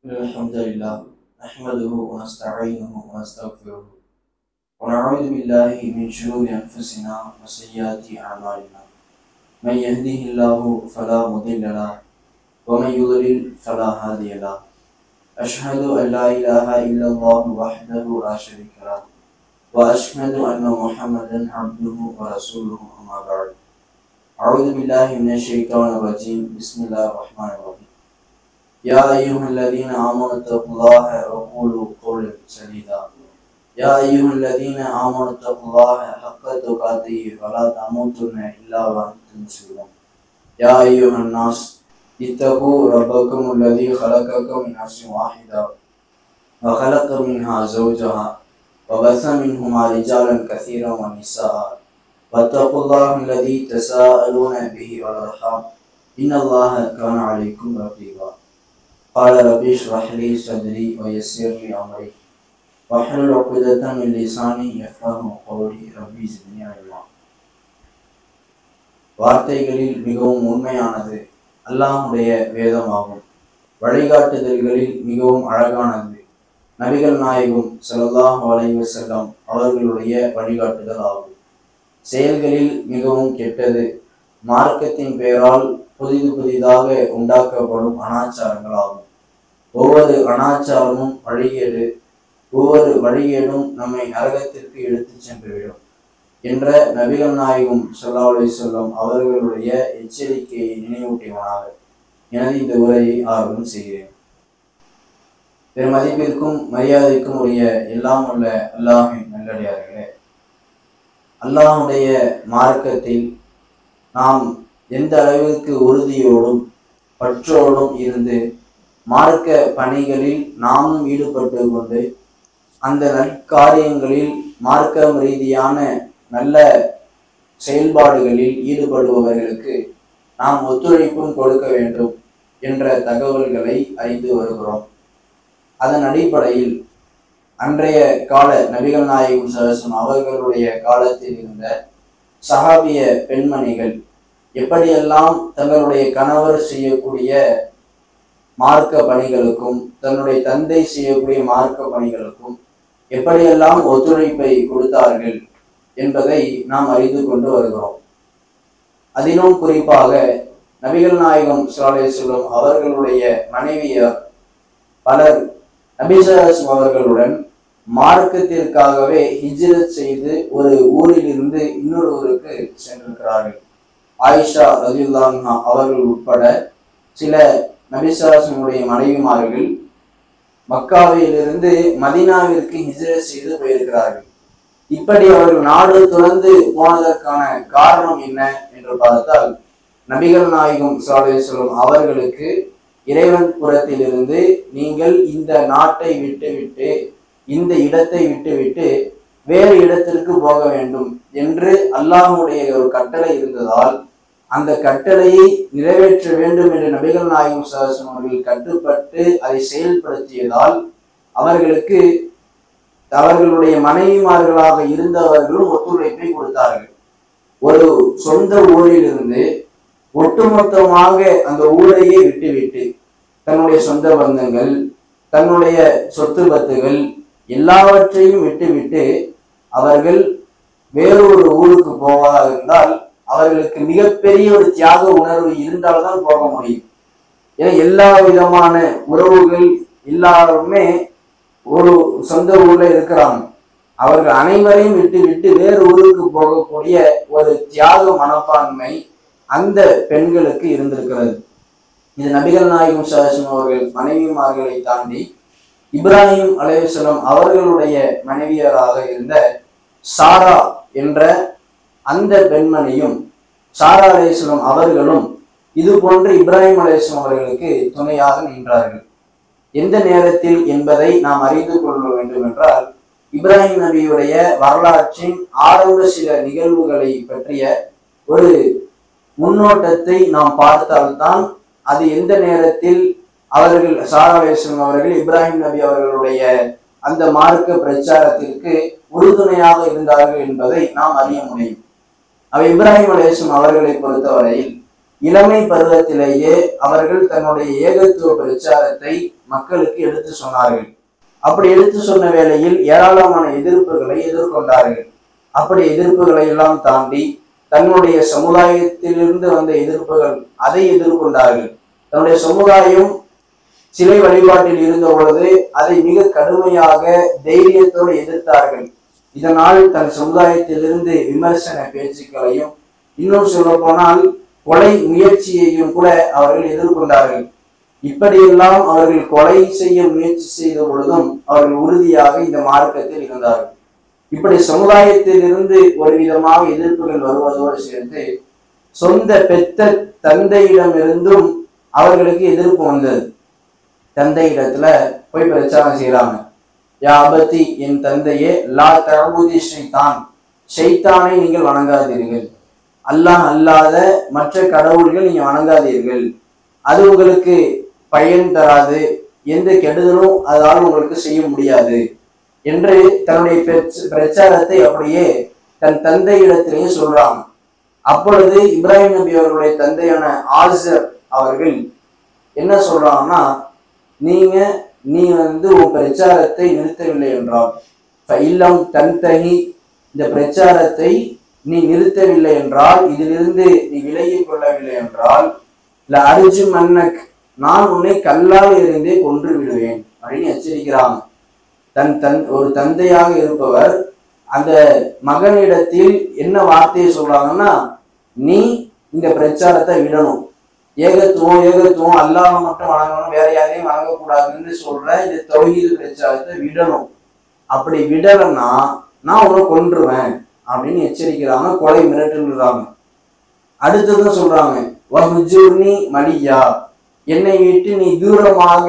الحمد لله نحمده ونستعينه ونستغفره ونعوذ بالله من شرور أنفسنا وسيئات أعمالنا من يهده الله فلا مضل له ومن يضلل فلا هادي له أشهد أن لا إله إلا الله وحده لا شريك له وأشهد أن محمدا عبده ورسوله أما بعد أعوذ بالله من الشيطان الرجيم بسم الله الرحمن الرحيم يا أيها الذين آمنوا اتقوا الله وقولوا قولا سديدا يا أيها الذين آمنوا اتقوا الله حق تقاته فلا تموتن إلا وأنتم مسلمون يا أيها الناس اتقوا ربكم الذي خلقكم من نفس واحدة وخلق منها زوجها وبث منهما رجالا كثيرا ونساء واتقوا الله الذي تساءلون به والأرحام إن الله كان عليكم رقيبا قال رب اشرح لي صدري ويسر لي أمري واحلل عقدة من لساني يفقهوا قولي ربي زدني علما. வார்த்தைகளில் மிகவும் உண்மையானது அல்லாஹ்வுடைய வேதமாகும். வழிகாட்டுதல்களில் மிகவும் அழகானது நபிகள் நாயகம் ஸல்லல்லாஹு அலைஹி வஸல்லம் அவர்களுடைய வழிகாட்டுதல் ஆகும். செயல்களில் மிகவும் கெட்டது மார்க்கத்தின் பெயரால் புதிதாக உண்டாக்கப்படும் அனாச்சாரங்கள் ஆகும். ஒவ்வொரு அனாச்சாரமும் வழிகேடு, ஒவ்வொரு வழிகேடும் நம்மை நரகத்திற்கு எடுத்து சென்றுவிடும் என்ற நபிகள் நாயகம் ஸல்லல்லாஹு அலைஹி வஸல்லம் அவர்களுடைய எச்சரிக்கையை நினைவூட்டியவனாக எனது இந்த உரையை ஆரம்பம் செய்கிறேன். பெருமதிப்பிற்கும் மரியாதைக்கும் உரிய எல்லாம் உள்ள அல்லாஹ்வின் நல்லடியார்களே, அல்லாஹ்வுடைய மார்க்கத்தில் நாம் எந்த அளவிற்கு உறுதியோடும் பற்றோடும் இருந்து மார்க்க பணிகளில் நாமும் ஈடுபட்டு கொண்டு அந்த நற்காரியங்களில் மார்க்கம் ரீதியான நல்ல செயல்பாடுகளில் ஈடுபடுபவர்களுக்கு நாம் ஒத்துழைப்பும் கொடுக்க வேண்டும் என்ற தகவல்களை அறிந்து வருகிறோம். அதன் அடிப்படையில் அன்றைய கால நபிகள் நாயகம் ஸல்லல்லாஹு அவர்களுடைய காலத்தில் இருந்த சஹாபிய பெண்மணிகள் எப்படியெல்லாம் தங்களுடைய கணவர் செய்யக்கூடிய மார்க்க பணிகளுக்கும் தன்னுடைய தந்தை செய்யக்கூடிய மார்க்க பணிகளுக்கும் எப்படியெல்லாம் ஒத்துழைப்பை கொடுத்தார்கள் என்பதை நாம் அறிந்து கொண்டு வருகிறோம். அதிலும் குறிப்பாக நபிகள் நாயகம் ஸல்லல்லாஹு அலைஹி வஸல்லம் அவர்களுடைய மனைவியர் பலர் நபி ஸல்லல்லாஹு அலைஹி அவர்களுடன் மார்க்கத்திற்காகவே ஹிஜ்ரத் செய்து ஒரு ஊரிலிருந்து இன்னொரு ஊருக்கு சென்றிருக்கிறார்கள். ஆயிஷா ரலியல்லாஹு அன்ஹா அவர்கள் உட்பட சில நபி ஸல்லல்லாஹு அலைஹி வஸல்லம் மனைவிமார்கள் மக்காவிலிருந்து மதீனாவிற்கு ஹிஜ்ரத் செய்து போயிருக்கிறார்கள். இப்படி அவர்கள் நாடு துறந்து போனதற்கான காரணம் என்ன என்று பார்த்தால், நபிகள் நாயகம் ஸல்லல்லாஹு அலைஹி வஸல்லம் அவர்களுக்கு இறைவன் புறத்திலிருந்து நீங்கள் இந்த நாட்டை விட்டுவிட்டு இந்த இடத்தை விட்டுவிட்டு வேறு இடத்திற்கு போக வேண்டும் என்று அல்லாஹ்வுடைய ஒரு கட்டளை இருந்ததால் அந்த கட்டளையை நிறைவேற்ற வேண்டும் என்று நபிகள் நாயகம் ஸல்லல்லாஹு அலைஹி வஸல்லம் அவர்கள் கட்டுப்பட்டு அதை செயல்படுத்தியதால் அவர்களுக்கு அவர்களுடைய மனைவிமார்களாக இருந்தவர்களும் ஒத்துழைப்பை கொடுத்தார்கள். ஒரு சொந்த ஊரிலிருந்து ஒட்டுமொத்தமாக அந்த ஊரையே விட்டுவிட்டு தன்னுடைய சொந்த பந்தங்கள் தன்னுடைய சொத்து பத்துகள் எல்லாவற்றையும் விட்டுவிட்டு அவர்கள் வேறொரு ஊருக்கு போவதாக இருந்தால் அவர்களுக்கு மிகப்பெரிய ஒரு தியாக உணர்வு இருந்தால்தான் போக முடியும். ஏன்னா எல்லா விதமான உறவுகள் எல்லாருமே ஒரு சொந்த ஊர்ல இருக்கிறாங்க. அவர்கள் அனைவரையும் விட்டு வேறு ஊருக்கு போகக்கூடிய ஒரு தியாக மனப்பான்மை அந்த பெண்களுக்கு இருந்திருக்கிறது. இது நபிகள் நாயகம் ஸல்லல்லாஹு அலைஹி வஸல்லம் அவர்கள் மனைவிமார்களை தாண்டி இப்ராஹிம் அலைஹிஸ்ஸலாம் அவர்களுடைய மனைவியராக இருந்த சாரா என்ற அந்த பெண்மணியும் சாரா அலைஹிஸ்ஸலாம் அவர்களும் இது போன்று இப்ராஹிம் அலைஹிஸ்ஸலாம் அவர்களுக்கு துணையாக நின்றார்கள். எந்த நேரத்தில் என்பதை நாம் அறிந்து கொள்ள வேண்டும் என்றால், இப்ராஹிம் நபியுடைய வரலாற்றின் ஆரம்ப சில நிகழ்வுகளை பற்றிய ஒரு முன்னோட்டத்தை நாம் பார்த்தால்தான் அது எந்த நேரத்தில் அவர்கள் சாரா அலைஹிஸ்ஸலாம் அவர்கள் இப்ராஹிம் நபி அவர்களுடைய அந்த மார்க்க பிரச்சாரத்திற்கு உறுதுணையாக இருந்தார்கள் என்பதை நாம் அறிய முடியும். இப்ராஹிம் அலைஹிஸ்ஸலாம் அவர்களை பொறுத்தவரையில் இளமை பருவத்திலேயே அவர்கள் தன்னுடைய ஏகத்துவ பிரச்சாரத்தை மக்களுக்கு எடுத்து சொன்னார்கள். அப்படி எடுத்து சொன்ன வேளையில் ஏராளமான எதிர்ப்புகளை எதிர்கொண்டார்கள். அப்படி எதிர்ப்புகளை எல்லாம் தாண்டி தன்னுடைய சமுதாயத்திலிருந்து வந்த எதிர்ப்புகள் அதை எதிர்கொண்டார்கள். தன்னுடைய சமுதாயம் சிலை வழிபாட்டில் இருந்த பொழுது அதை மிக கடுமையாக தைரியத்தோடு எதிர்த்தார்கள். இதனால் தன் சமுதாயத்திலிருந்து விமர்சன பேச்சுக்களையும் இன்னும் சொல்ல போனால் கொலை முயற்சியையும் கூட அவர்கள் எதிர்கொண்டார்கள். இப்படியெல்லாம் அவர்கள் கொலை செய்ய முயற்சி செய்த பொழுதும் அவர்கள் உறுதியாக இந்த மார்க்கத்தில் இருந்தார்கள். இப்படி சமுதாயத்தில் இருந்து ஒரு விதமாக எதிர்ப்புகள் வருவதோடு சேர்த்து சொந்த பெத்த தந்தையிடமிருந்தும் அவர்களுக்கு எதிர்ப்பு வந்தது. தந்தை இடத்துல போய் பிரச்சாரம் செய்யறாங்க. யா அபதி, என் தந்தையே, லா தஅபுதி ஷைத்தான், ஷைத்தானை நீங்கள் வணங்காதீர்கள். அல்லாஹ் அல்லாத மற்ற கடவுள்கள் நீங்க வணங்காதீர்கள். அது உங்களுக்கு பயன் தராது, எந்த கெடுதலும் அதால் உங்களுக்கு செய்ய முடியாது என்று தன்னுடைய பிரச்சாரத்தை அப்படியே தன் தந்தையிடத்திலேயே சொல்றாங்க. அப்பொழுது இப்ராஹிம் நபி அவர்களுடைய தந்தையான ஆசர் அவர்கள் என்ன சொல்றாங்கன்னா, நீ உன் பிரச்சாரத்தை நிறுத்தவில்லை என்றால், இல்லம் தன்தகி, இந்த பிரச்சாரத்தை நீ நிறுத்தவில்லை என்றால், இதிலிருந்து நீ விலகிக் கொள்ளவில்லை என்றால், இல்ல அர்ஜு மன்னக், நான் உன்னை கல்லால் எறிந்தே கொன்று விடுவேன் அப்படின்னு எச்சரிக்கிறாங்க. ஒரு தந்தையாக இருப்பவர் அந்த மகனிடத்தில் என்ன வார்த்தையை சொல்றாங்கன்னா, நீ இந்த பிரச்சாரத்தை விடணும், ஏகத்துவம் அல்லாஹ் மட்டும் வணங்கணும், வேற யாரையும் வணங்கக்கூடாதுன்னு சொல்ற இந்த தௌஹீத் பிரச்சாரத்தை விடணும். அப்படி விடலைன்னா நான் உன்னை கொன்றுவேன் அப்படின்னு எச்சரிக்கிறாங்க. கொலை மிரட்டுறாங்க. அடுத்ததும் சொல்றாங்க, வஹ்ஜுர்னி மலியா, என்னை விட்டு நீ தூரமாக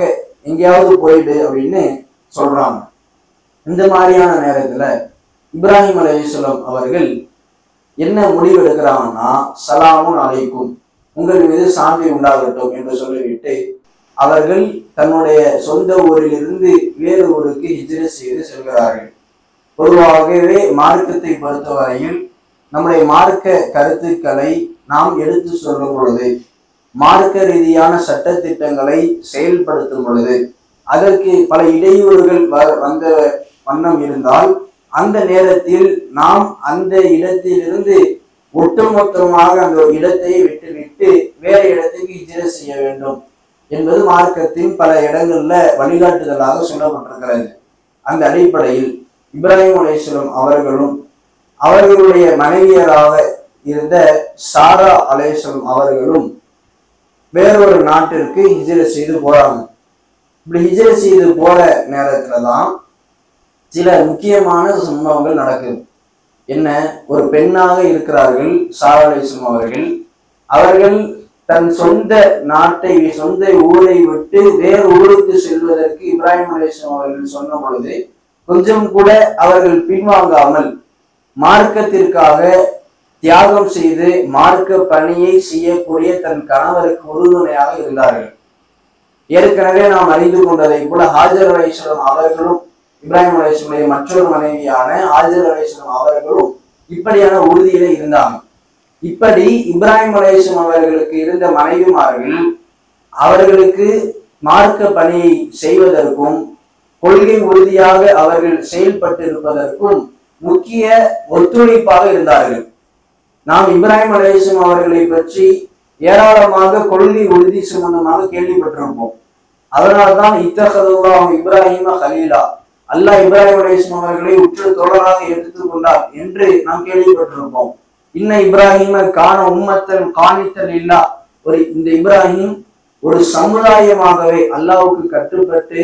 எங்கேயாவது போயிடு அப்படின்னு சொல்றாங்க. இந்த மாதிரியான நேரத்துல இப்ராஹிம் அலைஹிஸ்ஸலாம் அவர்கள் என்ன முடிவு எடுக்கிறாங்கன்னா, சலாமுன் அலைக்கும், உங்கள் மீது சாந்தி உண்டாகட்டும் என்று சொல்லிவிட்டு அவர்கள் தன்னுடைய சொந்த ஊரிலிருந்து வேறு ஊருக்கு ஹிஜ்ரத் செய்து செல்கிறார்கள். பொதுவாகவே மார்க்கத்தை பொறுத்தவரையில் நம்முடைய மார்க்க கருத்துக்களை நாம் எடுத்து சொல்லும் பொழுது, மார்க்க ரீதியான சட்ட திட்டங்களை செயல்படுத்தும் பொழுது அதற்கு பல இடையூறுகள் வந்த வண்ணம் இருந்தால், அந்த நேரத்தில் நாம் அந்த இடத்திலிருந்து ஒட்டுமொத்தமாக அந்த இடத்தை விட்டு வேற இடத்துக்கு ஹிஜ்ரத் செய்ய வேண்டும் என்பது மார்க்கத்தின் பல இடங்கள்ல வழிகாட்டுதலாக சொல்லப்பட்டிருக்கிறது. அந்த அடிப்படையில் இப்ராஹிம் அலைஹிஸ்ஸலாம் அவர்களும் அவர்களுடைய மனைவியராக இருந்த சாரா அலைஹிஸ்ஸலாம் அவர்களும் வேறொரு நாட்டிற்கு ஹிஜ்ரத் செய்து போறாங்க. இப்படி ஹிஜ்ரத் செய்து போற நேரத்துலதான் சில முக்கியமான சம்பவங்கள் நடக்குது. என்ன, ஒரு பெண்ணாக இருக்கிறார்கள் சாரா அலைஹிஸ்ஸலாம் அவர்கள் தன் சொந்த நாட்டை, சொந்த ஊரை விட்டு வேறு ஊருக்கு செல்வதற்கு இப்ராஹிம் அலைஹிஸ்ஸலாம் அவர்கள் சொன்ன பொழுது கொஞ்சம் கூட அவர்கள் பின்வாங்காமல் மார்க்கத்திற்காக தியாகம் செய்து மார்க்க பணியை செய்யக்கூடிய தன் கணவருக்கு உறுதுணையாக இருந்தார்கள். ஏற்கனவே நாம் அறிந்து கொண்டதை போல ஹாஜர் அலைஹிஸ்ஸலாம் அவர்களும் இப்ராஹிம் அலைஹிஸ்ஸலாம் மற்றொரு மனைவியான ஹாஜர் அலைஹிஸ்ஸலாம் அவர்களும் இப்படியான உறுதியில இருந்தாங்க. இப்படி இப்ராஹிம் அலைஹிஸ்ஸலாம் அவர்களுக்கு இருந்த மனைவிமார்கள் அவர்களுக்கு மார்க்க பணியை செய்வதற்கும் கொள்கை உறுதியாக அவர்கள் செயல்பட்டு இருப்பதற்கும் முக்கிய ஒத்துழைப்பாக இருந்தார்கள். நாம் இப்ராஹிம் அலைஹிஸ்ஸலாம் அவர்களை பற்றி ஏராளமாக கொள்கை உறுதி சம்பந்தமாக கேள்விப்பட்டிருப்போம். அதனால்தான் இத்தஹதுல்லாஹு இப்ராஹிம கலீலா, அல்லாஹ் இப்ராஹிம் அலைஹிஸ்ஸலாம் அவர்களை உற்ற தோழராக எடுத்துக்கொண்டார் என்று நாம் கேள்விப்பட்டிருப்போம். இன்ன இப்ராஹிம கான உம்மத்தன் காணித்தல் இல்லா, இந்த இப்ராஹிம் ஒரு சமுதாயமாகவே அல்லாஹ்வுக்கு கட்டுப்பட்டு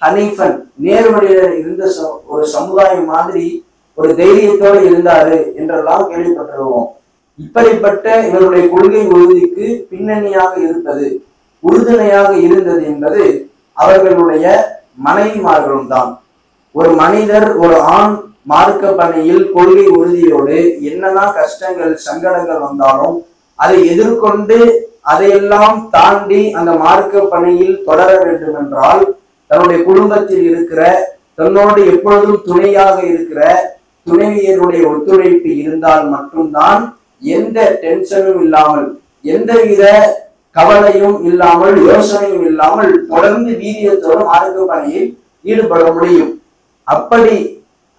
ஹனீஃபன் நேர்வழியில் இருந்த ஒரு சமுதாயம் மாதிரி ஒரு தைரியத்தோடு இருந்தாரு என்றெல்லாம் கேள்விப்பட்டிருவோம். இப்படிப்பட்ட இவருடைய கொள்கை உறுதிக்கு பின்னணியாக இருப்பது, உறுதுணையாக இருந்தது என்பது அவர்களுடைய மனைவிமார்களும் தான். ஒரு மனிதர், ஒரு ஆண் மார்க்க பணியில் கொள்கை உறுதியோடு என்னதான் கஷ்டங்கள் சங்கடங்கள் வந்தாலும் அதை எதிர்கொண்டு அதையெல்லாம் தாண்டி அந்த மார்க்க பணியில் தொடர வேண்டும் என்றால் தன்னுடைய குடும்பத்தில் இருக்கிற, தன்னோடு எப்பொழுதும் துணையாக இருக்கிற துணைவியருடைய ஒத்துழைப்பு இருந்தால் மட்டும்தான் எந்த டென்ஷனும் இல்லாமல், எந்தவித கவலையும் இல்லாமல், யோசனையும் இல்லாமல் தொடர்ந்து வீரியத்தோடு மார்க்க பணியில் ஈடுபட முடியும். அப்படி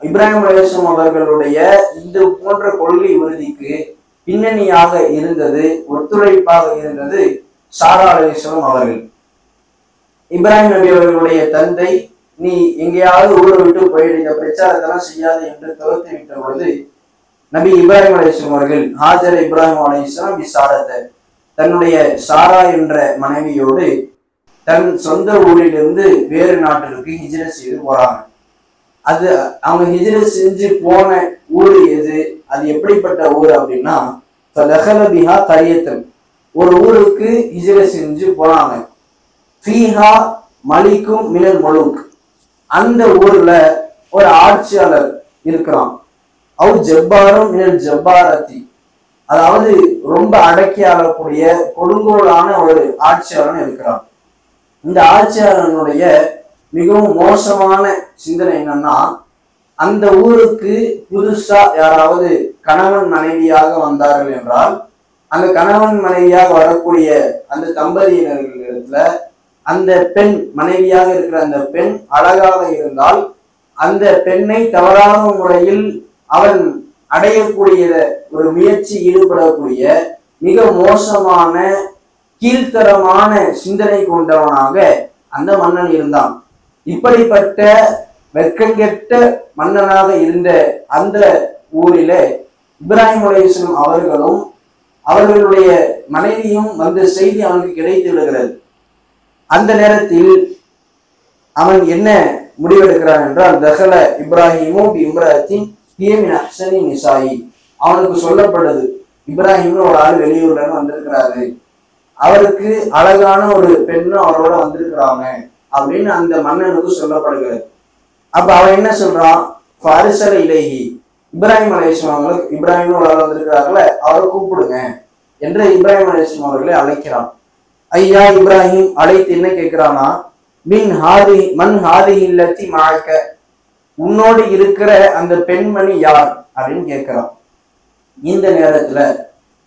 இப்ராஹிம் அலைஹிஸ்ஸலாம் அவர்களுடைய இந்த போன்ற கொள்கை உறுதிக்கு பின்னணியாக இருந்தது, ஒத்துழைப்பாக இருந்தது சாரா அலைஹிஸ்ஸலாம் அவர்கள். இப்ராஹிம் நபி அவர்களுடைய தந்தை, நீ எங்கேயாவது ஊரை விட்டு போயிடு, இந்த பிரச்சாரத்தெல்லாம் செய்யாது என்று துரத்தி விட்ட பொழுது நபி இப்ராஹிம் அலைஹிஸ்ஸலாம் அவர்கள் ஹாஜர் இப்ராஹிம் அலைஹிஸ்ஸலாம் விசாரத்தை தன்னுடைய சாரா என்ற மனைவியோடு தன் சொந்த ஊரிலிருந்து வேறு நாட்டிற்கு ஹிஜ்ரத் செய்து போறாங்க. அது அவங்க ஹிஜ்ரத் செஞ்சு போன ஊர் எது, அது எப்படிப்பட்ட ஊர் அப்படின்னா, ஃபதஹலபிஹா கரியத்தன், ஒரு ஊருக்கு ஹிஜ்ரத் செஞ்சு போனாங்க. ஃபீஹா மலிக்கும் மினல் முலுக், அந்த ஊர்ல ஒரு ஆட்சியாளர் இருக்கிறான். அவ் ஜப்பாரும் மினல் ஜப்பாரத்தி, அதாவது ரொம்ப அடக்கி ஆளக்கூடிய கொடுங்கோலான ஒரு ஆட்சியாளன் இருக்கிறான். இந்த ஆட்சியாளனுடைய மிகவும் மோசமான சிந்தனை என்னன்னா, அந்த ஊருக்கு புதுசா யாராவது கணவன் மனைவியாக வந்தார்கள் என்றால், அந்த கணவன் மனைவியாக வரக்கூடிய அந்த தம்பதியினர்களிடத்துல அந்த பெண் மனைவியாக இருக்கிற அந்த பெண் அழகாக இருந்தால், அந்த பெண்ணை தவறான முறையில் அவன் அடையக்கூடிய ஒரு முயற்சி ஈடுபடக்கூடிய மிக மோசமான கீழ்த்தரமான சிந்தனை கொண்டவனாக அந்த மன்னன் இருந்தான். இப்படிப்பட்ட வெட்கங்கெட்ட மன்னனாக இருந்த அந்த ஊரில இப்ராஹிம் அலைஹிஸ்ஸலாம் அவர்களும் அவர்களுடைய மனைவியும் வந்த செய்தி அவனுக்கு கிடைத்து விடுகிறது. அந்த நேரத்தில் அவன் என்ன முடிவெடுக்கிறான் என்றால், தஹல இப்ராஹிமு பி இம்ரஅத்தின் ஹிய மின் அஹ்ஸனி நிசாயி, அவனுக்கு சொல்லப்படுது இப்ராஹிம்னு ஒரு ஆள் வெளியூர்ல வந்திருக்கிறாரு, அவருக்கு அழகான ஒரு பெண்ணும் அவரோட வந்திருக்கிறாங்க அப்படின்னு அந்த மன்னனுக்கு சொல்லப்படுகிறது. அப்ப அவன் என்ன சொல்றான், ஃபாரிசல இலைஹி, இப்ராஹிம் அலைஹிஸ்ஸலாம் அவங்களுக்கு இப்ராஹிம்னு ஒரு ஆள் வந்திருக்கிறார்களே, அவரை கூப்பிடுங்க என்று இப்ராஹிம் அலைஹிஸ்ஸலாம் அவர்களை அழைக்கிறான். ஐயா இப்ராஹிம் அழைத்து என்ன கேட்கிறானா, மன் ஹாதி இல்லத்தி மாக்க, உன்னோடு இருக்கிற அந்த பெண்மணி யார் அப்படின்னு கேட்கிறான். இந்த நேரத்துல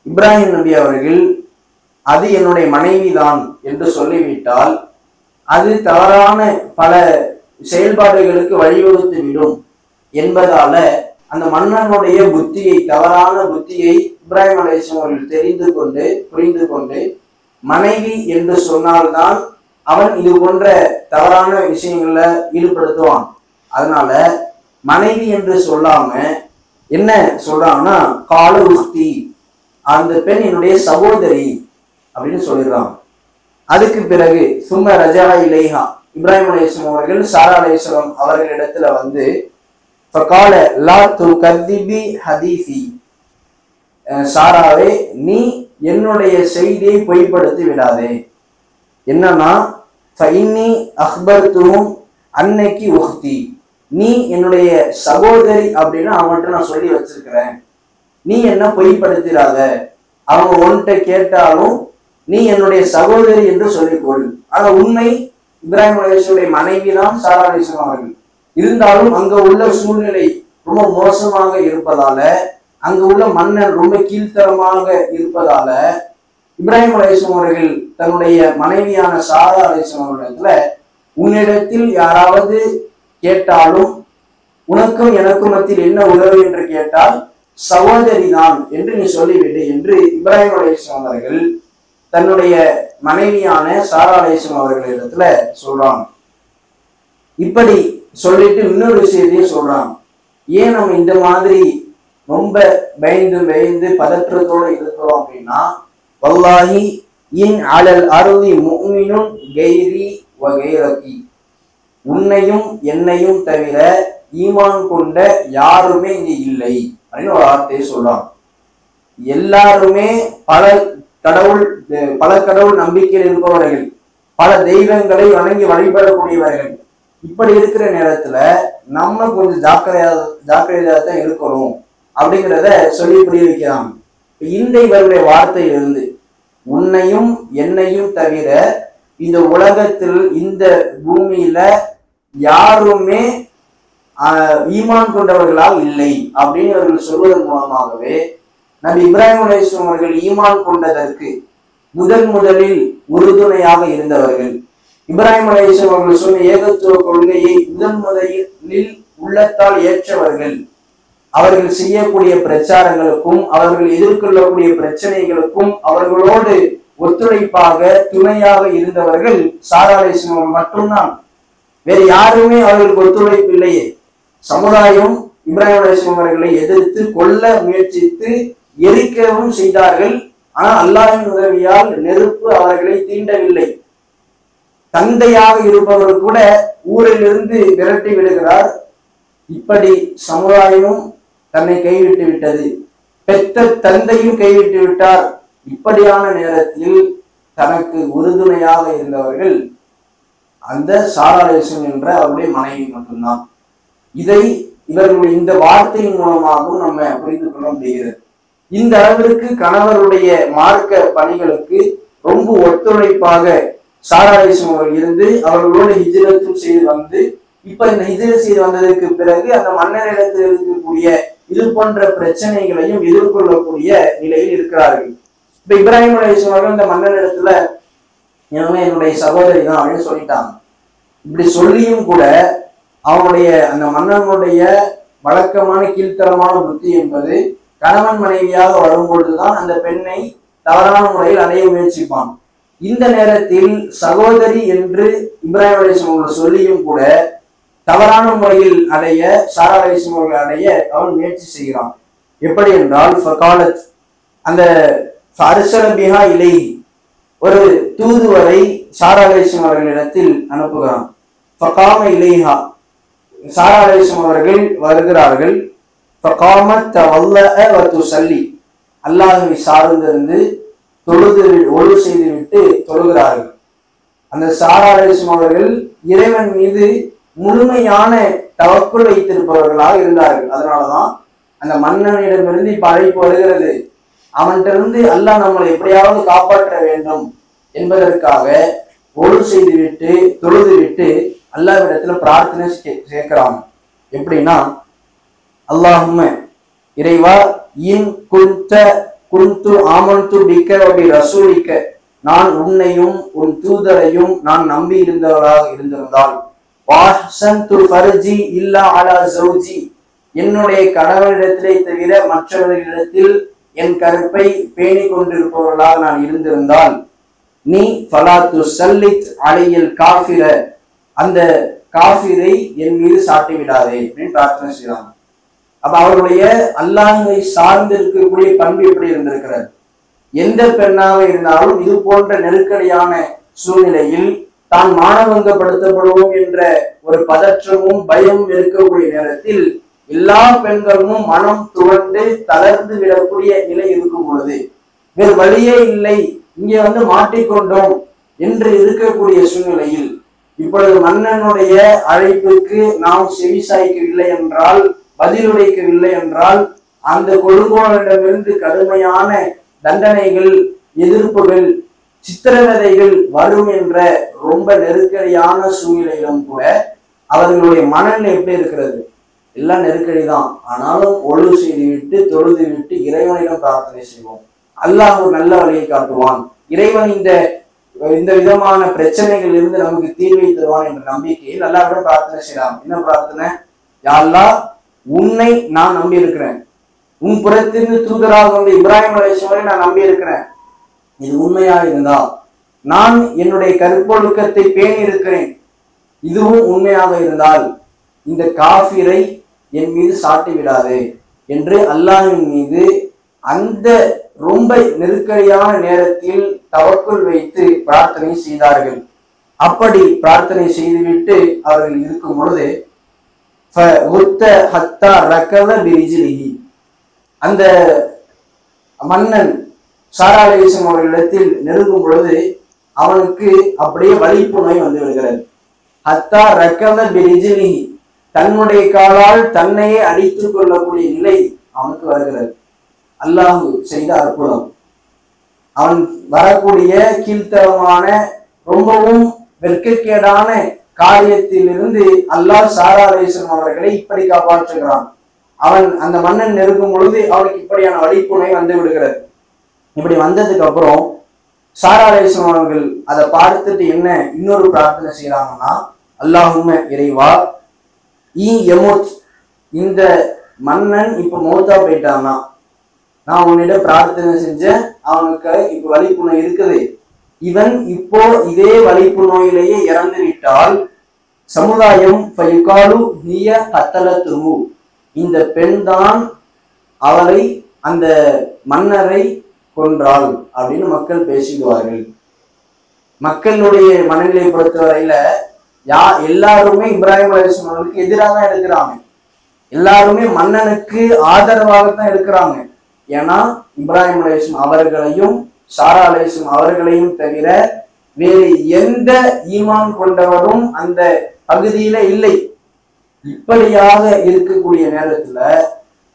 இப்ராஹிம் நபி அவர்கள் அது என்னுடைய மனைவிதான் என்று சொல்லிவிட்டால் அது தவறான பல செயல்பாடுகளுக்கு வழிவகுத்து விடும் என்பதால அந்த மன்னனுடைய புத்தியை, தவறான புத்தியை இப்ராஹிம் அலைஹிஸ்ஸலாம் அவர்கள் தெரிந்து கொண்டு புரிந்து கொண்டு, மனைவி என்று சொன்னால்தான் அவன் இது போன்ற தவறான விஷயங்கள்ல ஈடுபடுத்துவான். அதனால மனைவி என்று சொல்லாம என்ன சொல்றாங்கன்னா, கால உக்தி, அந்த பெண் என்னுடைய சகோதரி அப்படின்னு சொல்லிடுறான். அதுக்கு பிறகு சும்ம ரஜா இலைஹா, இப்ராஹிம் அலைஹிஸ்ஸலாம் அவர்கள் சாரா அலைஹிஸ்ஸலாம் அவர்களிடத்துல வந்து ஃபகால லா துகதிபி ஹதீசி, சாராவே நீ என்னுடைய செய்தியை பொய்ப்படுத்தி விடாதே. என்னன்னா, ஃபஇன்னி அக்பர்துஹும் அன்னகி உக்தி, நீ என்னுடைய சகோதரி அப்படின்னு அவன்கிட்ட நான் சொல்லி வச்சிருக்கிறேன், நீ என்ன பொய்ப்படுத்திடாத, அவங்க ஒன்றை கேட்டாலும் நீ என்னுடைய சகோதரி என்று சொல்லிக்கொள். ஆனா உண்மை இப்ராஹிம் அலைஹிஸ்ஸலாமுடைய மனைவி தான் சாரா அலைஹிஸ்ஸலாம் அவர்கள். இருந்தாலும் அங்க உள்ள சூழ்நிலை ரொம்ப மோசமாக இருப்பதால, அங்க உள்ள மன்னன் ரொம்ப கீழ்த்தரமாக இருப்பதால இப்ராஹிம் அலைஹிஸ்ஸலாம் அவர்கள் தன்னுடைய மனைவியான சாரா அலைஹிஸ்ஸலாம் அவர்களிடத்துல, உன்னிடத்தில் யாராவது கேட்டாலும் உனக்கும் எனக்கும் மத்தியில் என்ன உறவு என்று கேட்டால் சகோதரி தான் என்று நீ சொல்லிவிடு என்று இப்ராஹிம் அலைஹிஸ்ஸலாம் அவர்கள் தன்னுடைய மனைவியான சாரா அலைஹிஸ்ஸலாம் அவர்களிடத்துல சொல்றாங்க. இப்படி சொல்லிட்டு இன்னொரு விஷயத்தையும் சொல்றாங்க. ஏன் நம்ம இந்த மாதிரி ரொம்ப பயந்து பதற்றத்தோடு இருக்கிறோம் அப்படின்னா, வல்லாஹி இன் அலல் அருளி முஃமினுன் கைரி வ கைரகி, உன்னையும் என்னையும் தவிர ஈமான் கொண்ட யாருமே இங்க இல்லை அப்படின்னு ஒரு வார்த்தையை சொல்றாங்க. எல்லாருமே பல கடவுள் நம்பிக்கையில் இருப்பவர்கள், பல தெய்வங்களை வணங்கி வழிபடக்கூடியவர்கள். இப்படி இருக்கிற நேரத்துல நம்ம கொஞ்சம் ஜாக்கிரதையா தான் இருக்கணும் அப்படிங்கிறத சொல்லி புரிய வைக்கிறாங்க. இந்த இவருடைய வார்த்தையிலிருந்து உன்னையும் என்னையும் தவிர இந்த உலகத்தில் இந்த பூமியில யாருமே ஈமான் கொண்டவர்களால் இல்லை அப்படின்னு அவர்கள் சொல்வதன் மூலமாகவே நபி இப்ராஹிம் அலைஹிஸ்ஸலாம் அவர்கள் ஈமான் கொண்டதற்கு முதலில் உறுதுணையாக இருந்தவர்கள். இப்ராஹிம் அலைஹிஸ்ஸலாம் அவர்கள் சொன்ன ஏகத்துவ கொள்கையை முதலில் உள்ளத்தால் ஏற்றவர்கள். அவர்கள் செய்யக்கூடிய பிரச்சாரங்களுக்கும் அவர்கள் எதிர்கொள்ளக்கூடிய பிரச்சனைகளுக்கும் அவர்களோடு ஒத்துழைப்பாக துணையாக இருந்தவர்கள் சாரா அலைஹிஸ்ஸலாம் மட்டும்தான். வேறு யாருமே அவர்களுக்கு ஒத்துழைப்பு இல்லையே. சமுதாயம் இப்ராஹிம் அலைஹிஸ்ஸலாம் அவர்களை எதிர்த்து கொல்ல முயற்சித்து எரிக்கவும் செய்தார்கள். ஆனால் அல்லாஹ்வின் உதவியால் நெருப்பு அவர்களை தீண்டவில்லை. தந்தையாக இருப்பவர் கூட ஊரிலிருந்து விரட்டி விடுகிறார். இப்படி சமுதாயமும் தன்னை கைவிட்டு விட்டது, பெத்த தந்தையும் கைவிட்டு விட்டார். இப்படியான நேரத்தில் தனக்கு உறுதுணையாக இருந்தவர்கள் அந்த சாரா அலைஹிஸ்ஸலாம் என்ற அவருடைய மனைவி மட்டும்தான். இதை இவர்களுடைய இந்த வார்த்தையின் மூலமாகவும் நம்ம புரிந்து கொள்ள முடிகிறது. இந்த அளவிற்கு கணவருடைய மார்க்க பணிகளுக்கு ரொம்ப ஒத்துழைப்பாக சாரா அலைஹிஸ்ஸலாம் அவர்கள் இருந்து அவர்களோடு ஹிஜ்ரத்தும் செய்து வந்து, இப்ப இந்த ஹிஜ்ரத் செய்து வந்ததற்கு பிறகு அந்த மன்னரிடத்தில் இருக்கக்கூடிய இது போன்ற பிரச்சனைகளையும் எதிர்கொள்ளக்கூடிய நிலையில் இருக்கிறார்கள். இப்ப இப்ராஹிம் அலைஹிஸ்ஸலாம் அவர்கள் இந்த மன்னரிடத்துல என்னுடைய சகோதரி தான் அப்படின்னு சொல்லிட்டாங்க. இப்படி சொல்லியும் கூட அவனுடைய அந்த மன்னனுடைய வழக்கமான கீழ்த்தரமான புத்தி என்பது கணவன் மனைவியாக வரும்பொழுதுதான் அந்த பெண்ணை தவறான முறையில் அடைய முயற்சிப்பான். இந்த நேரத்தில் சகோதரி என்று இப்ராஹிம் அலைஹிஸ்ஸலாம் அவர்கள் சொல்லியும் கூட தவறான முறையில் அடைய சாரா அலைஹிஸ்ஸலாம் அவர்கள் அடைய அவன் முயற்சி செய்கிறான். எப்படி என்றால் ஃபகாலத் அந்த ஃபர்ஸலபிஹா இலைஹி ஒரு தூதுவரை சாரா அலைஹிஸ்ஸலாம் அவர்களிடத்தில் அனுப்புகிறான். ஃபகாம இலைஹா சாரா அலைஹிஸ்ஸலாம் அவர்கள் வருகிறார்கள். ஃபகாமத் தவல்லஅ வ துஸல்லி அல்லாஹ்வை சார்ந்திருந்து தொழுது ஒழு செய்துவிட்டு தொழுகிறார்கள். அந்த சாரா அலைஹிஸ்ஸலாம் அவர்கள் இறைவன் மீது முழுமையான தவக்குல் வைத்திருப்பவர்களாக இருந்தார்கள். அதனாலதான் அந்த மன்னனிடமிருந்து இப்ப அழைப்பு வருகிறது. அவன்கிட்ட அல்லாஹ் நம்மளை எப்படியாவது காப்பாற்ற வேண்டும் என்பதற்காக ஒழு செய்துவிட்டு தொழுது விட்டு அல்லாஹ்விடத்துல பிரார்த்தனை சேர்க்கிறாங்க. எப்படின்னா, அல்லாஹும்ம இறைவா இன் குன்து ஆமன்து பிக்க வபி ரசூலிக்க நான் உன்னையும் உன் தூதரையும் நான் நம்பி இருந்தவராக இருந்திருந்தால் வாஹ்சன்து ஃபர்ஜி இல்லா அலா ஜௌஜி என்னுடைய கணவனிடத்திலே தவிர மற்றவர்களிடத்தில் என் கருப்பை பேணி கொண்டிருப்பவர்களாக நான் இருந்திருந்தால் நீ ஃபலாத்து சல்லித் அலையில் காஃபிர அந்த காஃபிரை என் மீது சாட்டி விடாதே அப்படின்னு பிரார்த்தனை செய்யறாங்க. அப்ப அவருடைய அல்லாஹ்வை சார்ந்து இருக்கக்கூடிய பண்பு எப்படி இருந்திருக்கிறது? எந்த பெண்ணாக இருந்தாலும் இது போன்ற நெருக்கடியான சூழ்நிலையில் தான் மானவங்கப்படுத்தப்படுவோம் என்ற ஒரு பதற்றமும் பயமும் இருக்கக்கூடிய நேரத்தில் எல்லா பெண்களும் மனம் துவண்டு தளர்ந்து விடக்கூடிய நிலை இருக்கும் பொழுது வேறு வழியே இல்லை, இங்கே மாட்டிக்கொண்டோம் என்று இருக்கக்கூடிய சூழ்நிலையில் இப்பொழுது மன்னனுடைய அழைப்புக்கு நாம் செவிசாய்க்கவில்லை என்றால், பதிலுரைக்கவில்லை என்றால் அந்த கொடுங்கோலனிடமிருந்து கடுமையான தண்டனைகள், எதிர்ப்புகள், சித்திரவதைகள் வரும் என்ற ரொம்ப நெருக்கடியான சூழ்நிலையிலும் கூட அவர்களுடைய மனநிலை எப்படி இருக்கிறது? எல்லாம் நெருக்கடிதான். ஆனாலும் ஒழு செய்துவிட்டு தொழுது விட்டு இறைவனிடம் பிரார்த்தனை செய்வோம். அல்லாஹ் ஒரு நல்ல வழியை காட்டுவான். இறைவன் இந்த விதமான பிரச்சனைகள் இருந்து நமக்கு தீர்வை தருவான் என்ற நம்பிக்கையில் அல்லாஹ்விடம் பிரார்த்தனை செய்யலாம். என்ன பிரார்த்தனை? யா அல்லாஹ், உன்னை நான் நம்பி இருக்கிறேன், உன் புறத்திலிருந்து தூதராக வந்த இப்ராஹிம் அலைஹிஸ்ஸலாம் நான் நம்பி இருக்கிறேன். இது உண்மையாக இருந்தா நான் என்னுடைய கற்பொழுக்கத்தை பேணி இருக்கிறேன். இதுவும் உண்மையாக இருந்தால் இந்த காஃபிரை என் மீது சாட்டி விடாதே என்று அல்லாஹ்வின் மீது அந்த ரொம்ப நெருக்கடியான நேரத்தில் தவக்குல் வைத்து பிரார்த்தனை செய்தார்கள். அப்படி பிரார்த்தனை செய்துவிட்டு அவர்கள் இருக்கும் பொழுது அந்த மன்னன் சாரா அலைஹிஸ்ஸலாம் அவர்களிடத்தில் நெருங்கும் பொழுது அவனுக்கு அப்படியே வலிப்பு நோய் வந்து விடுகிறது. ஹத்தா ரக்கத பிரிஜிலிஹி தன்னுடைய காலால் தன்னையே அடித்துக் கொள்ளக்கூடிய நிலை அவனுக்கு வருகிறது. அல்லாஹ் செய்த அற்புதம். அவன் வரக்கூடிய கீழ்த்தரமான ரொம்பவும் வெட்கக்கேடான காரியத்திலிருந்து அல்லாஹ் சாரா அலைஹிஸ்ஸலாம் அவர்களை இப்படி காப்பாற்றுகிறான். அவன் அந்த மன்னன் நெருங்கும் பொழுது அவனுக்கு இப்படியான வழிப்புணை வந்து விடுகிறது. இப்படி வந்ததுக்கு அப்புறம் சாரா அலைஹிஸ்ஸலாம் அவர்கள் அதை பார்த்துட்டு என்ன இன்னொரு பிரார்த்தனை செய்யறாங்கன்னா, அல்லாஹும்ம இறைவா இந்த மன்னன் இப்ப மௌத்தா போயிட்டான்னா, நான் உன்னிடம் பிரார்த்தனை செஞ்சேன், அவனுக்கு இப்ப வலிப்பு நோய் இருக்குது, இவன் இப்போ இதே வலிப்பு நோயிலேயே இறந்து விட்டால் சமுதாயம் இந்த பெண் தான் அவளை அந்த மன்னரை கொன்றாள் அப்படின்னு மக்கள் பேசிடுவார்கள். மக்களுடைய மனநிலை பொறுத்தவரையில எல்லாருமே இப்ராஹிம் அலைஹிஸ்ஸலாம் அவர்களுக்கு எதிராக தான் இருக்கிறாங்க, எல்லாருமே மன்னனுக்கு ஆதரவாகத்தான் இருக்கிறாங்க. ஏன்னா இப்ராஹிம் அலைஹிஸ்ஸலாம் அவர்களையும் சாரா அலைஹிஸ்ஸலாம் அவர்களையும் தவிர வேறு எந்த ஈமான் கொண்டவரும் அந்த பகுதியில இல்லை. இப்படியாக இருக்கக்கூடிய நேரத்துல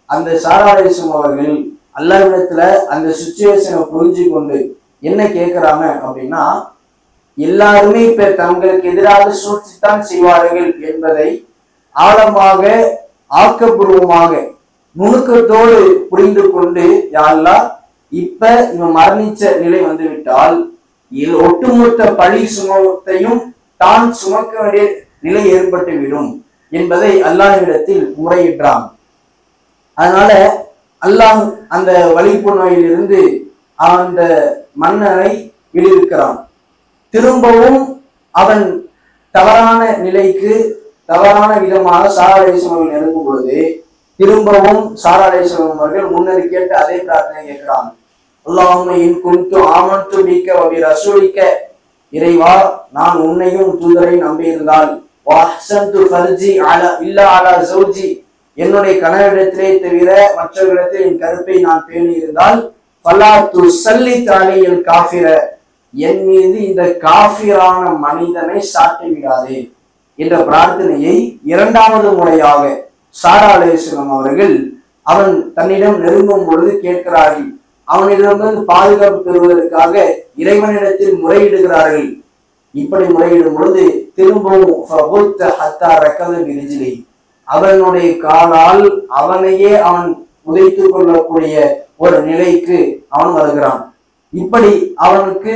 அந்த சாரா அலைஹிஸ்ஸலாம் அவர்கள் அல்லாஹ்விடத்துல அந்த சிச்சுவேஷனை புரிஞ்சு கொண்டு என்ன கேட்கிறாங்க அப்படின்னா, எல்லாருமே இப்ப தங்களுக்கு எதிராக சூழ்ச்சித்தான் செய்வார்கள் என்பதை ஆழமாக ஆக்கப்பூர்வமாக நுணுக்கத்தோடு புரிந்து கொண்டு, யா அல்லாஹ் இப்ப இவன் மரணிச்ச நிலை வந்துவிட்டால் ஒட்டுமொத்த பழி சுமத்தையும் தான் சுமக்க வேண்டிய நிலை ஏற்பட்டுவிடும் என்பதை அல்லாஹ்விடத்தில் முறையிட்டான். அதனால அல்லாஹ் அந்த வலிப்பு நோயிலிருந்து அந்த மன்னனை விடுவிக்கிறான். திரும்பவும் அவன் தவறான நிலைக்கு தவறான விதமாக சாரா அலைஹிஸ்ஸலாம் நெருங்கும் பொழுது திரும்பவும் சாரா அலைஹிஸ்ஸலாம் அவர்கள் முன்னறி கேட்டு அதே பிரார்த்தனை கேட்கிறான். அல்லாஹும்ம இன் குன்து ஆமன்து பிக்க வ பி ரசூலிக்க, இறைவா நான் உன்னையும் தூதரை நம்பி இருந்தால், வ அஹ்ஸன்து ஃபர்ஜி இல்லா அலா ஜௌஜி, என்னுடைய கணவரிடத்திலே தவிர மற்றவர்களிடத்தில் என் கருப்பை நான் பேணி இருந்தால், ஃபலா துஸல்லித் அலையில் காஃபிர, என் மீது இந்த காஃபிரான மனிதனை சாட்டி விடாதே என்ற பிரார்த்தனையை இரண்டாவது முறையாக சாரா அலைஹிஸ்ஸலாம் அவர்கள் அவன் தன்னிடம் நெருங்கும் பொழுது கேட்கிறார்கள். அவனிடமிருந்து பாதுகாப்பு பெறுவதற்காக இறைவனிடத்தில் முறையிடுகிறார்கள். இப்படி முறையிடும் பொழுது திரும்பவும் அவனுடைய காலால் அவனையே அவன் உதைத்துக் கொள்ளக்கூடிய ஒரு நிலைக்கு அவன் வருகிறான். இப்படி அவனுக்கு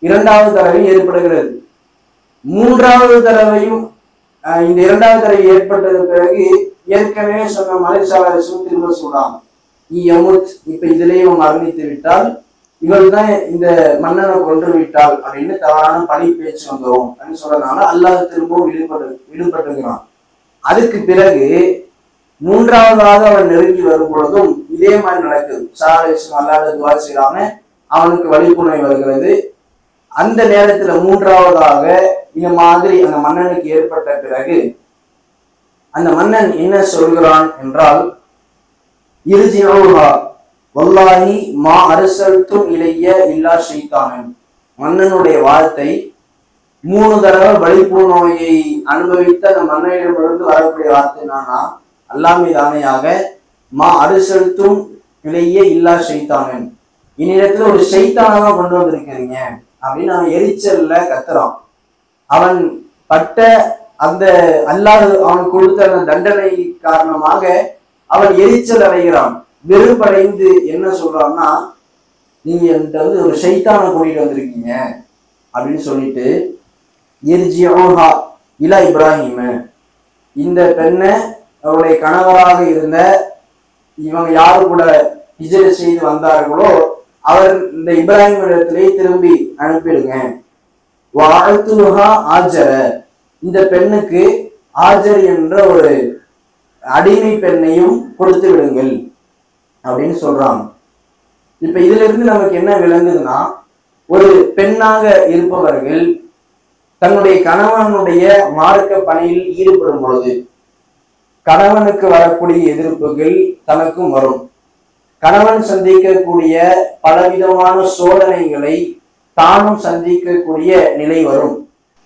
இரண்டாவது தடவை ஏற்படுகிறது. மூன்றாவது தடவையும் இந்த இரண்டாவது தடவை ஏற்பட்டது பிறகு ஏற்கனவே சொன்ன மலைசாலசும் திரும்ப சொல்றான், இப்ப இதுலயே மரணித்து விட்டால் இவள் தான் இந்த மன்னனை கொன்று விட்டாள் அப்படின்னு தவறான பழி பேச்சு வந்துடும் அப்படின்னு சொல்றதுனால அல்லாஹ் திரும்பவும் விடுபட்டுகிறான். அதுக்கு பிறகு மூன்றாவதாக அவன் நெருங்கி வரும் பொழுதும் இதே மாதிரி நடக்குது. சாரா அலைஹிஸ்ஸலாம் அல்லாஹ்வை துஆ செய்றாங்க, அவனுக்கு வலிப்புணை வருகிறது. அந்த நேரத்துல மூன்றாவதாக இந்த மாதிரி அந்த மன்னனுக்கு ஏற்பட்ட பிறகு அந்த மன்னன் என்ன சொல்கிறான் என்றால், இர்ஜிஊஹா வல்லாஹி மா அர்சல்தும் இலைய இல்லா ஷைத்தானன். மன்னனுடைய வார்த்தை 3 தடவை வலிப்பு நோயை அனுபவித்த அந்த மன்னனிடமிருந்து வரக்கூடிய வார்த்தை என்னன்னா, அல்லாஹ் மீது ஆணையாக மா அர்சல்தும் இலைய இல்லா ஷைத்தானன், என்னிடத்துல ஒரு ஷைத்தானை தான் கொண்டு வந்திருக்கிறீங்க அப்படின்னு அவன் எரிச்சல்ல கத்துறான். அவன் பட்ட அந்த அல்லாஹ் அவன் கொடுத்த அந்த தண்டனை காரணமாக அவன் எரிச்சல் அடைகிறான். வெறுப்படைந்து என்ன சொல்றான்னா, நீங்க என்கிட்ட வந்து ஒரு ஷைத்தானை கூட்டிட்டு வந்திருக்கீங்க அப்படின்னு சொல்லிட்டு, இர்ஜிஊஹா இலா இப்ராஹிம, இந்த பெண்ணை அவருடைய கணவராக இருந்த இவங்க யாரு கூட ஹிஜ்ரத் செய்து வந்தார்களோ அவர் இந்த இப்ராஹிம் இடத்திலே திரும்பி அனுப்பிடுங்க. வாழ்த்துஹா ஆஜர, இந்த பெண்ணுக்கு ஆஜர் என்ற ஒரு அடிமை பெண்ணையும் கொடுத்து விடுங்கள் அப்படின்னு சொல்றாங்க. இப்ப இதுல இருந்து நமக்கு என்ன விளங்குதுன்னா, ஒரு பெண்ணாக இருப்பவர்கள் தன்னுடைய கணவனுடைய மார்க்க பணியில் ஈடுபடும் பொழுது கணவனுக்கு வரக்கூடிய எதிர்ப்புகள் தனக்கும் வரும். கணவன் சந்திக்கக்கூடிய பலவிதமான சோதனைகளை தானும் சந்திக்கக்கூடிய நிலை வரும்.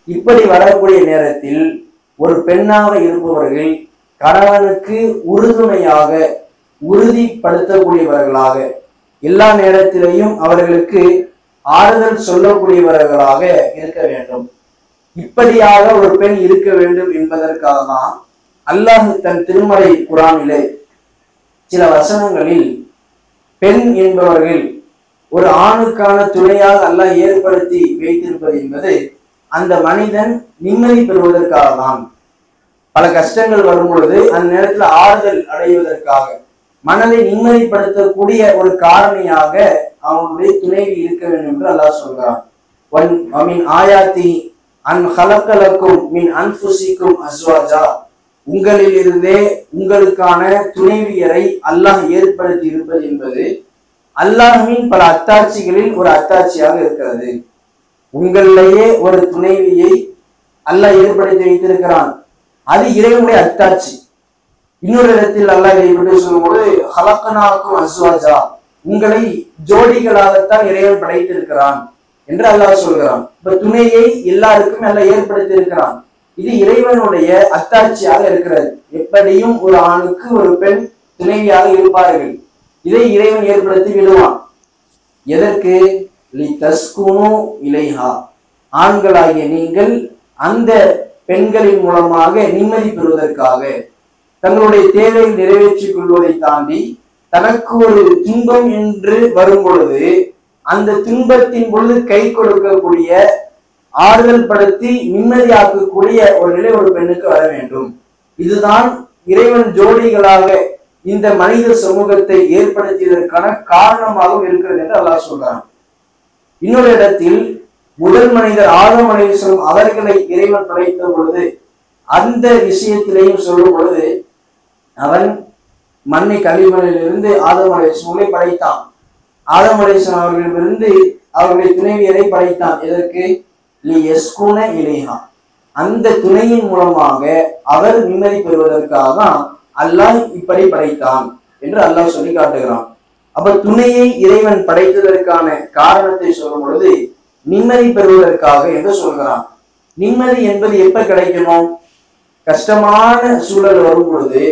இப்படி வரக்கூடிய நேரத்தில் ஒரு பெண்ணாக இருப்பவர்கள் கணவனுக்கு உறுதுணையாக உறுதிப்படுத்தக்கூடியவர்களாக எல்லா நேரத்திலையும் அவர்களுக்கு ஆறுதல் சொல்லக்கூடியவர்களாக இருக்க வேண்டும். இப்படியாக ஒரு பெண் இருக்க வேண்டும் என்பதற்காக தான் அல்லாஹ் தன் திருமறை குர்ஆனிலே சில வசனங்களில் பெண் என்பவர்கள் ஒரு ஆணுக்கான துணையாக அல்லாஹ் ஏற்படுத்தி வைத்திருப்பது என்பது அந்த மனிதன் நிம்மதி பெறுவதற்காக தான். பல கஷ்டங்கள் வரும் பொழுது அந்த நேரத்தில் ஆறுதல் அடைவதற்காக, மனதை நிம்மதிப்படுத்தக்கூடிய ஒரு காரணியாக அவனுடைய துணைவி இருக்க வேண்டும் என்று அல்லாஹ் சொல்கிறான். ஆயாத்தி அன் ஹலக்கலக்கும் மின் அன்ஃபுசிக்கும் அஸ்வாஜா, உங்களில் இருந்தே உங்களுக்கான துணைவியரை அல்லாஹ் ஏற்படுத்தி இருப்பது என்பது அல்லாஹ்வின் பல அத்தாட்சிகளில் ஒரு அத்தாட்சியாக இருக்கிறது. உங்களிலேயே ஒரு துணைவியை அல்லாஹ் ஏற்படுத்தி வைத்திருக்கிறான், அது இறைவனுடைய அத்தாட்சி. இன்னொரு இடத்தில் அல்லாஹ் இதை பற்றி சொல்லும்போது ஹலக்கனாக்கும் அஸ்வாஜா, உங்களை ஜோடிகளாகத்தான் இறைவன் படைத்திருக்கிறான் என்று அல்லாஹ் சொல்கிறான். இப்ப துணையை எல்லாருக்கும் அல்லாஹ் ஏற்படுத்தி இருக்கிறான். இது இறைவனுடைய அத்தாட்சியாக இருக்கிறது. எப்படியும் ஒரு ஆணுக்கு ஒரு பெண் துணைவியாக இருப்பார்கள். இதை இறைவன் ஏற்படுத்தி விடுவான். எதற்கு? லிதஸ்குனு இலைஹா, ஆண்களாகிய நீங்கள் அந்த பெண்களின் மூலமாக நிம்மதி பெறுவதற்காக, தங்களுடைய தேவையை நிறைவேற்றிக் கொள்வதை தாண்டி தனக்கு ஒரு துன்பம் என்று வரும் பொழுது அந்த துன்பத்தின் பொழுது கை கொடுக்கக்கூடிய, ஆறுதல் படுத்தி நிம்மதியாக்கக்கூடிய ஒரு நிலை ஒரு பெண்ணுக்கு வர வேண்டும். இதுதான் இறைவன் ஜோடிகளாக இந்த மனித சமூகத்தை ஏற்படுத்தியதற்கான காரணமாகவும் இருக்கிறது என்று அல்லாஹ் சொல்றான். இன்னொரு இடத்தில் முதல் மனிதர் ஆதம் அலைஹிஸ்ஸலாம் அவர்களை இறைவன் படைத்த பொழுது அந்த விஷயத்திலேயும் சொல்லும் பொழுது அவன் மண்ணை களிமண்ணிலிருந்து ஆதம் அலைஹிஸ்ஸலாமை படைத்தான். ஆதம் அலைஹிஸ்ஸலாம் அவர்களிடமிருந்து அவர்களுடைய துணைவியரை படைத்தான். எதற்கு? லியஸ்குன இலைஹா, அந்த துணையின் மூலமாக அவர் நிம்மதி பெறுவதற்காக அல்லாஹ் இப்படி படைத்தான் என்று அல்லாஹ் சொல்லி காட்டுகிறான். அப்ப துணையை இறைவன் படைத்ததற்கான காரணத்தை சொல்லும் பொழுது நிம்மதி பெறுவதற்காக என்று சொல்கிறான். நிம்மதி என்பது எப்ப கிடைக்கணும்? கஷ்டமான சூழல் வரும் பொழுது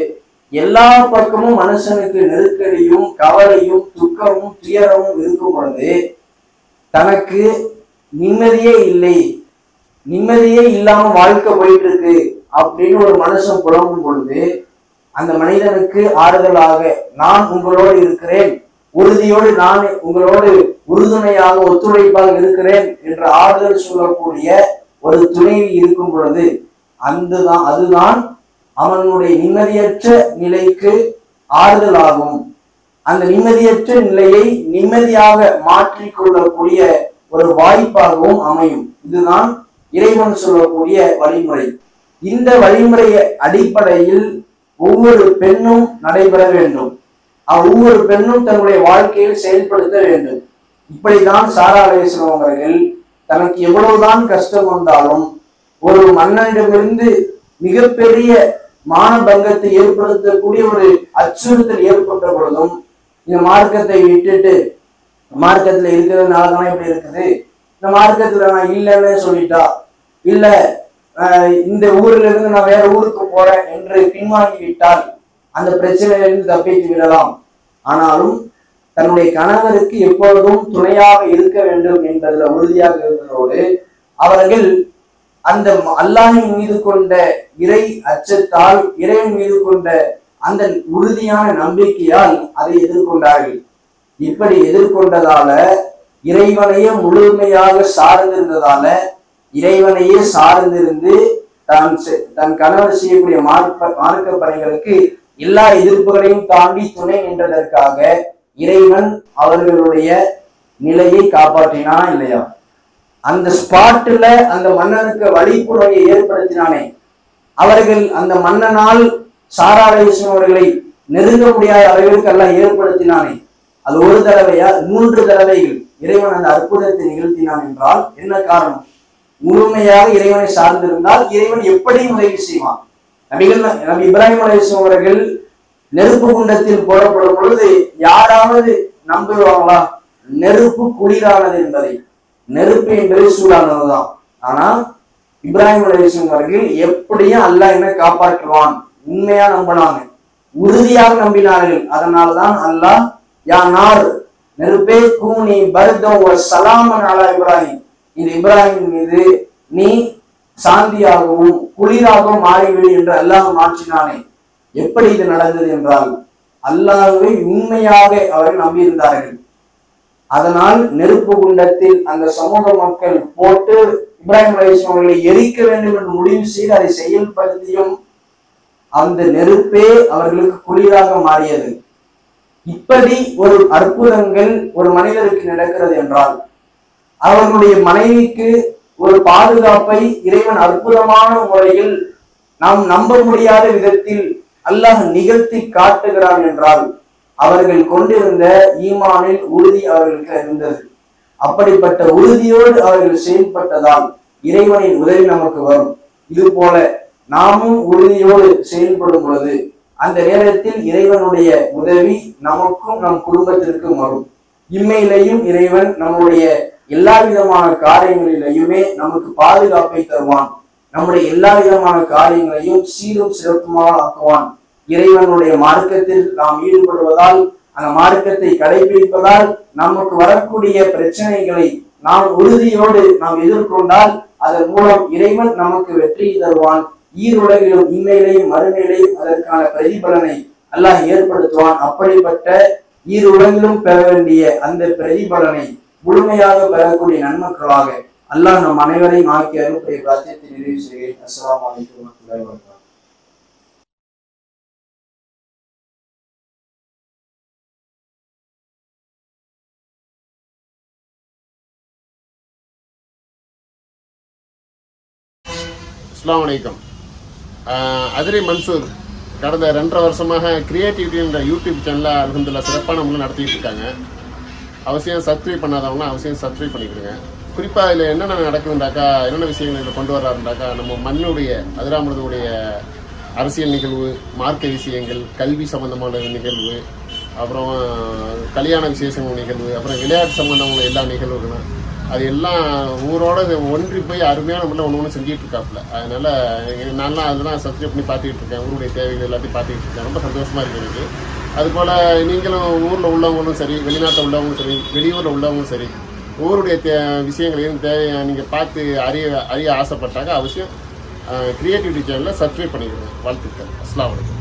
எல்லா பக்கமும் மனுஷனுக்கு நெருக்கடியும் கவலையும் துக்கமும் துயரமும் இருக்கும் பொழுது தனக்கு நிம்மதியே இல்லை, நிம்மதியே இல்லாம வாழ்க்கை போயிட்டு இருக்கு அப்படின்னு ஒரு மனுஷன் புலம்பும் பொழுது அந்த மனிதனுக்கு ஆறுதலாக நான் உங்களோடு இருக்கிறேன், உறுதியோடு நான் உங்களோடு உறுதுணையாக ஒத்துழைப்பாக இருக்கிறேன் என்ற ஆறுதல் சொல்லக்கூடிய ஒரு துணைவி இருக்கும் பொழுது அதுதான் அவனுடைய நிம்மதியற்ற நிலைக்கு ஆறுதலாகும். அந்த நிம்மதியற்ற நிலையை நிம்மதியாக மாற்றிக்கொள்ளக்கூடிய ஒரு வாய்ப்பாகவும் அமையும். இதுதான் இறைவன் சொல்லக்கூடிய வழிமுறை. இந்த வழிமுறை அடிப்படையில் ஒவ்வொரு பெண்ணும் நடைபெற வேண்டும். ஒவ்வொரு பெண்ணும் தன்னுடைய வாழ்க்கையில் செயல்படுத்த வேண்டும். இப்படிதான் சாரா அலைஹிஸ்ஸலாம் அவர்கள் தனக்கு எவ்வளவுதான் கஷ்டம் வந்தாலும் ஒரு மன்னனிடமிருந்து மிகப்பெரிய மானபங்கத்தை ஏற்படுத்தக்கூடிய ஒரு அச்சுறுத்தல் ஏற்பட்ட பொழுதும் இந்த மார்க்கத்தை விட்டுட்டு மார்க்கத்துல இருக்கிறதுனாலதான் இப்படி இருக்குது, இந்த மார்க்கத்துல நான் இல்லைன்னு சொல்லிட்டா, இல்ல இந்த ஊர்ல இருந்து நான் வேற ஊருக்கு போறேன் என்று பின்வாங்கி விட்டால் அந்த பிரச்சனையிலிருந்து தப்பித்து விடலாம். ஆனாலும் தன்னுடைய கணவருக்கு எப்பொழுதும் துணையாக இருக்க வேண்டும் என்பதில் உறுதியாக இருந்ததோடு அவர்கள் அந்த அல்லாஹ்வின் மீது கொண்ட இறை அச்சத்தால், இறைவன் மீது கொண்ட அந்த உறுதியான நம்பிக்கையால் அதை எதிர்கொண்டார்கள். இப்படி எதிர்கொண்டதால இறைவனையே முழுமையாக சார்ந்திருந்ததால இறைவனையே சார்ந்திருந்து தன் கணவர் செய்யக்கூடிய மார்க்க பணிகளுக்கு எல்லா எதிர்ப்புகளையும் தாண்டி துணை நின்றதற்காக இறைவன் அவர்களுடைய நிலையை காப்பாற்றினானா இல்லையா? அந்த ஸ்பாட்ல அந்த மன்னனுக்கு வழிப்புறையை ஏற்படுத்தினானே, அவர்கள் அந்த மன்னனால் சாரா அலைஹிஸ்ஸலாம் அவர்களை நெருங்க முடியாத அளவிற்கு எல்லாம் ஏற்படுத்தினானே. அது ஒரு தடவையா 3 தடவைகள் இறைவன் அந்த அற்புதத்தை நிகழ்த்தினான் என்றால் என்ன காரணம்? முழுமையாக இறைவனை சார்ந்திருந்தால் இறைவன் எப்படியும் உதவி செய்வான். நபி இப்ராஹிம் அலைஹிஸ்ஸலாம் அவர்கள் நெருப்பு குண்டத்தில் போடப்படும் பொழுது யாராவது நம்புவாங்களா? நெருப்பு குளிரானது என்பதை. நெருப்பு என்பது சூடானதுதான். ஆனா இப்ராஹிம் அலைஹிஸ்ஸலாம் அவர்கள் எப்படியும் அல்லாஹ் என்ன காப்பாற்றுவான் உண்மையா நம்பினாங்க, உறுதியாக நம்பினார்கள். அதனால்தான் அல்லாஹ் யா நார், நெருப்பே கூனி பர்தம் வ ஸலாமன் அலா இப்ராஹிம், இது இப்ராஹிம் மீது நீ சாந்தியாகவும் குளிராகவும் மாறிவிடு என்று அல்லாஹ் மாற்றினானே. எப்படி இது நடந்தது என்றால் அல்லாஹ்வை உண்மையாக அவர்கள் நம்பியிருந்தார்கள். அதனால் நெருப்பு குண்டத்தில் அந்த சமூக மக்கள் போட்டு இப்ராஹிம் அலைஹிஸ்ஸலாம் அவர்களை எரிக்க வேண்டும் என்று முடிவு செய்து அதை செயல்படுத்தியும் அந்த நெருப்பே அவர்களுக்கு குளிராக மாறியது. இப்படி ஒரு அற்புதங்கள் ஒரு மனிதருக்கு நடக்கிறது என்றால் அவர்களுடைய மனைவிக்கு ஒரு பாதுகாப்பை இறைவன் அற்புதமான முறையில் நாம் நம்ப முடியாத விதத்தில் அல்லாஹ் நிகழ்த்தி காட்டுகிறான் என்றால் அவர்கள் கொண்டிருந்த ஈமானில் உறுதி அவர்களுக்கு இருந்தது. அப்படிப்பட்ட உறுதியோடு அவர்கள் செயல்பட்டதால் இறைவனின் உதவி நமக்கு வரும். இது போல நாமும் உறுதியோடு செயல்படும் பொழுது அந்த நேரத்தில் இறைவனுடைய உதவி நமக்கும் நம் குடும்பத்திற்கும் வரும். இம்மையிலையும் இறைவன் நம்முடைய எல்லா விதமான காரியங்களிலேயுமே நமக்கு பாதுகாப்பை தருவான். நம்முடைய எல்லா விதமான காரியங்களையும் சீரும் சிறப்புமாக ஆக்குவான். இறைவனுடைய மார்க்கத்தில் நாம் ஈடுபடுவதால் அந்த மார்க்கத்தை கடைபிடிப்பதால் நமக்கு வரக்கூடிய பிரச்சனைகளை நாம் உறுதியோடு நாம் எதிர்கொண்டால் அதன் மூலம் இறைவன் நமக்கு வெற்றி தருவான். ஈருலகிலும் இன்மையிலையும் மறுமையிலையும் அதற்கான பிரதிபலனை அல்லாஹ் ஏற்படுத்துவான். அப்படிப்பட்ட ஈருலகிலும் பெற வேண்டிய அந்த பிரதிபலனை முழுமையாக பெறக்கூடிய நன்மக்களாக அல்லாஹ் நம் அனைவரையும் ஆக்கி அருளுடைய பிரார்த்தனை நிறைவு செய்கிறேன். அஸ்ஸலாமு அலைக்கும் வரஹ்மத்துல்லாஹி வபரகாத்துஹு. அஸ்ஸலாமு அலைக்கும். அதிரி மன்சூர் கடந்த 2.5 வருஷமாக கிரியேட்டிவிட்டி என்ற யூடியூப் சேனலில் அல்ஹம்துலில்லாஹ் சிறப்பான முறையில் நடத்திட்டு இருக்காங்க. அவசியம் சப்ஸ்கிரைப் பண்ணாதவங்க அவசியம் சப்ஸ்கிரைப் பண்ணிக்கிடுங்க. குறிப்பாக இதில் என்னென்ன நடக்குதுண்டாக்கா, என்னென்ன விஷயங்கள் இதில் கொண்டு வர்றாருண்டாக்கா, நம்ம மண்ணுடைய அதிராமருடைய அரசியல் நிகழ்வு, மார்க்க விஷயங்கள், கல்வி சம்பந்தமான நிகழ்வு, அப்புறம் கல்யாண விசேஷங்கள் நிகழ்வு, அப்புறம் விளையாட்டு சம்பந்தமான எல்லா நிகழ்வுகளும் அது எல்லாம் ஊரோட ஒன்றி போய் அருமையான முறையில் ஒன்று செஞ்சுட்டு இருக்காப்புல. அதனால நான்லாம் அதெல்லாம் சப்ஸ்கிரைப் பண்ணி பார்த்துக்கிட்டு இருக்கேன். ஊருடைய தேவைகள் எல்லாத்தையும் பார்த்துக்கிட்டு இருக்கேன். ரொம்ப சந்தோஷமா இருக்கு எனக்கு. அதுபோல் நீங்களும் ஊரில் உள்ளவங்களும் சரி, வெளிநாட்டில் உள்ளவங்களும் சரி, வெளியூரில் உள்ளவங்களும் சரி, ஊருடைய விஷயங்களையும் தேவையை நீங்கள் பார்த்து அறிய ஆசைப்பட்டாங்க அவசியம் கிரியேட்டிவிட்டி சேனலில் சப்ஸ்கிரைப் பண்ணிக்கணும். வாழ்த்துக்கள். அஸ்ஸலாமு அலைக்கும்.